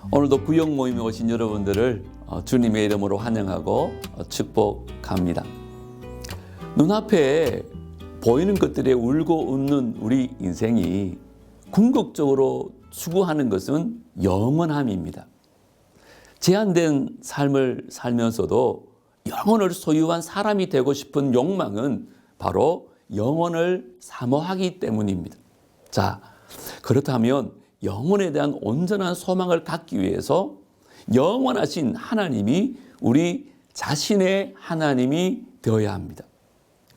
오늘도 구역 모임에 오신 여러분들을 주님의 이름으로 환영하고 축복합니다. 눈앞에 보이는 것들에 울고 웃는 우리 인생이 궁극적으로 추구하는 것은 영원함입니다. 제한된 삶을 살면서도 영혼을 소유한 사람이 되고 싶은 욕망은 바로 영혼을 사모하기 때문입니다. 자, 그렇다면 영혼에 대한 온전한 소망을 갖기 위해서 영원하신 하나님이 우리 자신의 하나님이 되어야 합니다.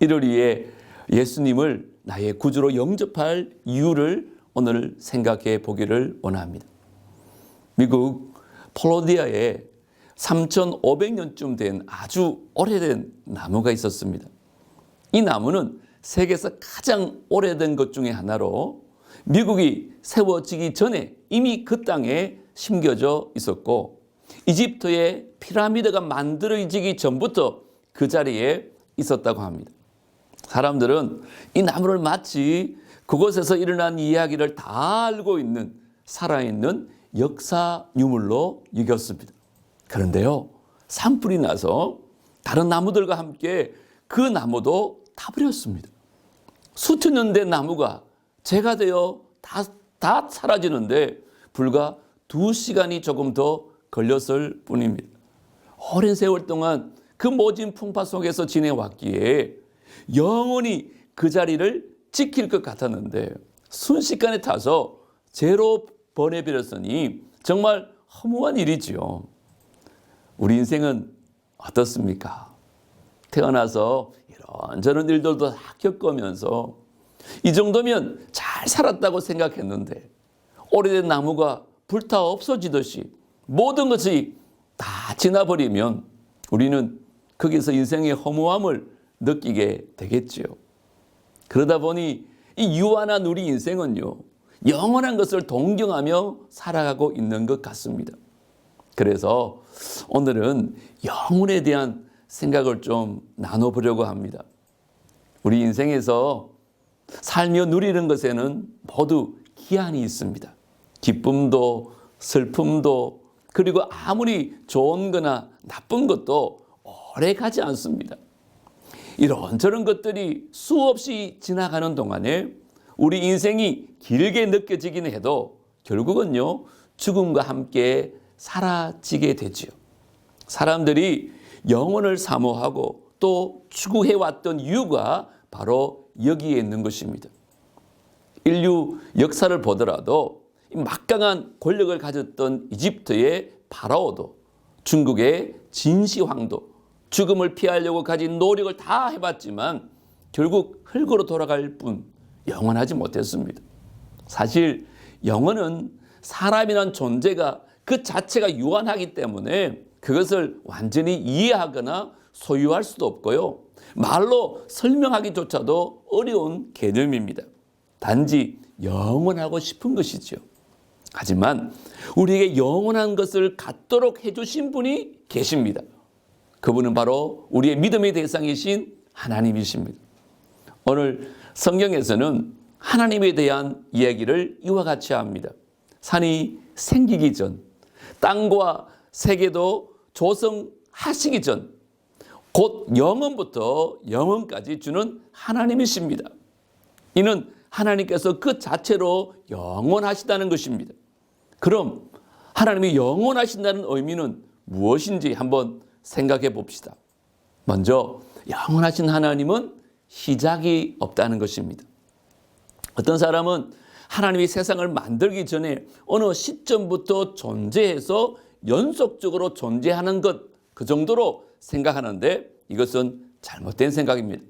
이를 위해 예수님을 나의 구주로 영접할 이유를 오늘 생각해 보기를 원합니다. 미국 플로리다에 3,500년쯤 된 아주 오래된 나무가 있었습니다. 이 나무는 세계에서 가장 오래된 것 중에 하나로 미국이 세워지기 전에 이미 그 땅에 심겨져 있었고, 이집트의 피라미드가 만들어지기 전부터 그 자리에 있었다고 합니다. 사람들은 이 나무를 마치 그곳에서 일어난 이야기를 다 알고 있는 살아있는 역사 유물로 여겼습니다. 그런데요, 산불이 나서 다른 나무들과 함께 그 나무도 타버렸습니다. 수천 년 된 나무가 재가 되어 다 사라지는데 불과 2시간이 조금 더 걸렸을 뿐입니다. 오랜 세월 동안 그 모진 풍파 속에서 지내왔기에 영원히 그 자리를 지킬 것 같았는데 순식간에 타서 재로 보내버렸으니 정말 허무한 일이지요. 우리 인생은 어떻습니까? 태어나서 이런저런 일들도 다 겪으면서 이 정도면 잘 살았다고 생각했는데 오래된 나무가 불타 없어지듯이 모든 것이 다 지나버리면 우리는 거기서 인생의 허무함을 느끼게 되겠지요. 그러다 보니 이 유한한 우리 인생은요, 영원한 것을 동경하며 살아가고 있는 것 같습니다. 그래서 오늘은 영혼에 대한 생각을 좀 나눠보려고 합니다. 우리 인생에서 살며 누리는 것에는 모두 기한이 있습니다. 기쁨도 슬픔도 그리고 아무리 좋은 거나 나쁜 것도 오래 가지 않습니다. 이런저런 것들이 수없이 지나가는 동안에 우리 인생이 길게 느껴지긴 해도 결국은요, 죽음과 함께 사라지게 되지요. 사람들이 영혼을 사모하고 또 추구해왔던 이유가 바로 여기에 있는 것입니다. 인류 역사를 보더라도 막강한 권력을 가졌던 이집트의 파라오도 중국의 진시황도 죽음을 피하려고 가진 노력을 다 해봤지만 결국 흙으로 돌아갈 뿐 영원하지 못했습니다. 사실 영혼은 사람이란 존재가 그 자체가 유한하기 때문에 그것을 완전히 이해하거나 소유할 수도 없고요, 말로 설명하기조차도 어려운 개념입니다. 단지 영원하고 싶은 것이죠. 하지만 우리에게 영원한 것을 갖도록 해주신 분이 계십니다. 그분은 바로 우리의 믿음의 대상이신 하나님이십니다. 오늘 성경에서는 하나님에 대한 이야기를 이와 같이 합니다. 산이 생기기 전, 땅과 세계도 조성하시기 전, 곧 영원부터 영원까지 주는 하나님이십니다. 이는 하나님께서 그 자체로 영원하시다는 것입니다. 그럼 하나님이 영원하신다는 의미는 무엇인지 한번 생각해 봅시다. 먼저 영원하신 하나님은 시작이 없다는 것입니다. 어떤 사람은 하나님이 세상을 만들기 전에 어느 시점부터 존재해서 연속적으로 존재하는 것, 그 정도로 생각하는데 이것은 잘못된 생각입니다.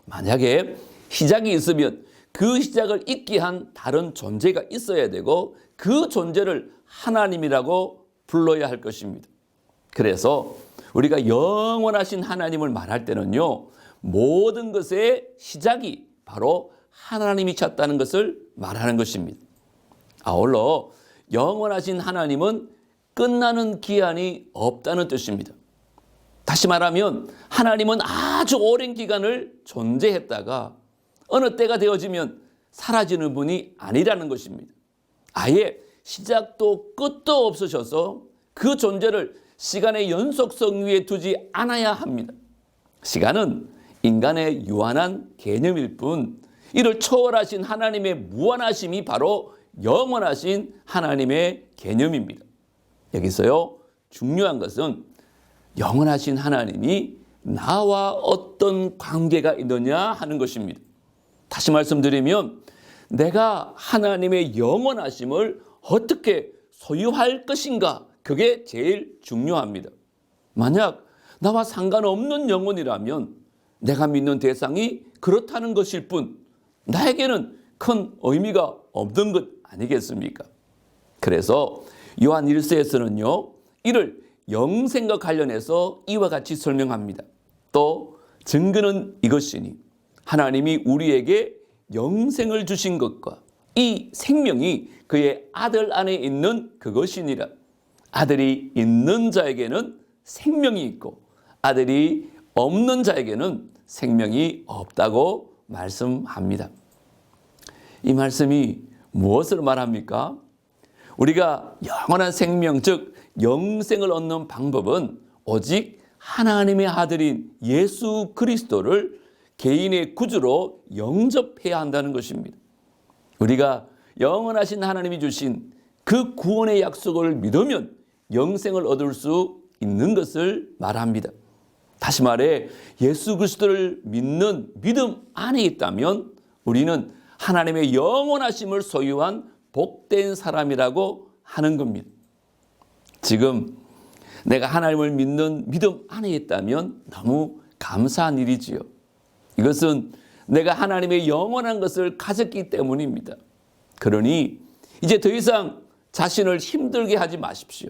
만약에 시작이 있으면 그 시작을 있게 한 다른 존재가 있어야 되고 그 존재를 하나님이라고 불러야 할 것입니다. 그래서 우리가 영원하신 하나님을 말할 때는요, 모든 것의 시작이 바로 하나님이셨다는 것을 말하는 것입니다. 아울러 영원하신 하나님은 끝나는 기한이 없다는 뜻입니다. 다시 말하면 하나님은 아주 오랜 기간을 존재했다가 어느 때가 되어지면 사라지는 분이 아니라는 것입니다. 아예 시작도 끝도 없으셔서 그 존재를 시간의 연속성 위에 두지 않아야 합니다. 시간은 인간의 유한한 개념일 뿐 이를 초월하신 하나님의 무한하심이 바로 영원하신 하나님의 개념입니다. 여기서요, 중요한 것은 영원하신 하나님이 나와 어떤 관계가 있느냐 하는 것입니다. 다시 말씀드리면 내가 하나님의 영원하심을 어떻게 소유할 것인가, 그게 제일 중요합니다. 만약 나와 상관없는 영혼이라면 내가 믿는 대상이 그렇다는 것일 뿐 나에게는 큰 의미가 없는 것 아니겠습니까? 그래서 요한 1서에서는요, 이를 영생과 관련해서 이와 같이 설명합니다. 또 증거는 이것이니 하나님이 우리에게 영생을 주신 것과 이 생명이 그의 아들 안에 있는 그것이니라. 아들이 있는 자에게는 생명이 있고 아들이 없는 자에게는 생명이 없다고 말씀합니다. 이 말씀이 무엇을 말합니까? 우리가 영원한 생명, 즉 영생을 얻는 방법은 오직 하나님의 아들인 예수 그리스도를 개인의 구주로 영접해야 한다는 것입니다. 우리가 영원하신 하나님이 주신 그 구원의 약속을 믿으면 영생을 얻을 수 있는 것을 말합니다. 다시 말해 예수 그리스도를 믿는 믿음 안에 있다면 우리는 하나님의 영원하심을 소유한 복된 사람이라고 하는 겁니다. 지금 내가 하나님을 믿는 믿음 안에 있다면 너무 감사한 일이지요. 이것은 내가 하나님의 영원한 것을 가졌기 때문입니다. 그러니 이제 더 이상 자신을 힘들게 하지 마십시오.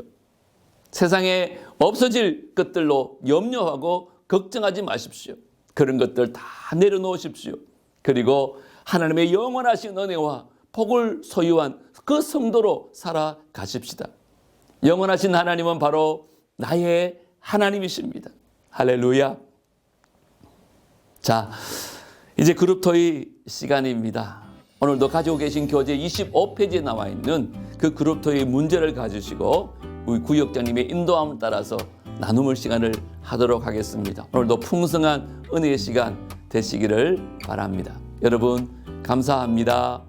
세상에 없어질 것들로 염려하고 걱정하지 마십시오. 그런 것들 다 내려놓으십시오. 그리고 하나님의 영원하신 은혜와 복을 소유한 그 성도로 살아가십시다. 영원하신 하나님은 바로 나의 하나님이십니다. 할렐루야. 자, 이제 그룹토의 시간입니다. 오늘도 가지고 계신 교재 25페이지에 나와 있는 그 그룹토의 문제를 가지시고 우리 구역장님의 인도함을 따라서 나눔을 시간을 하도록 하겠습니다. 오늘도 풍성한 은혜의 시간 되시기를 바랍니다. 여러분 감사합니다.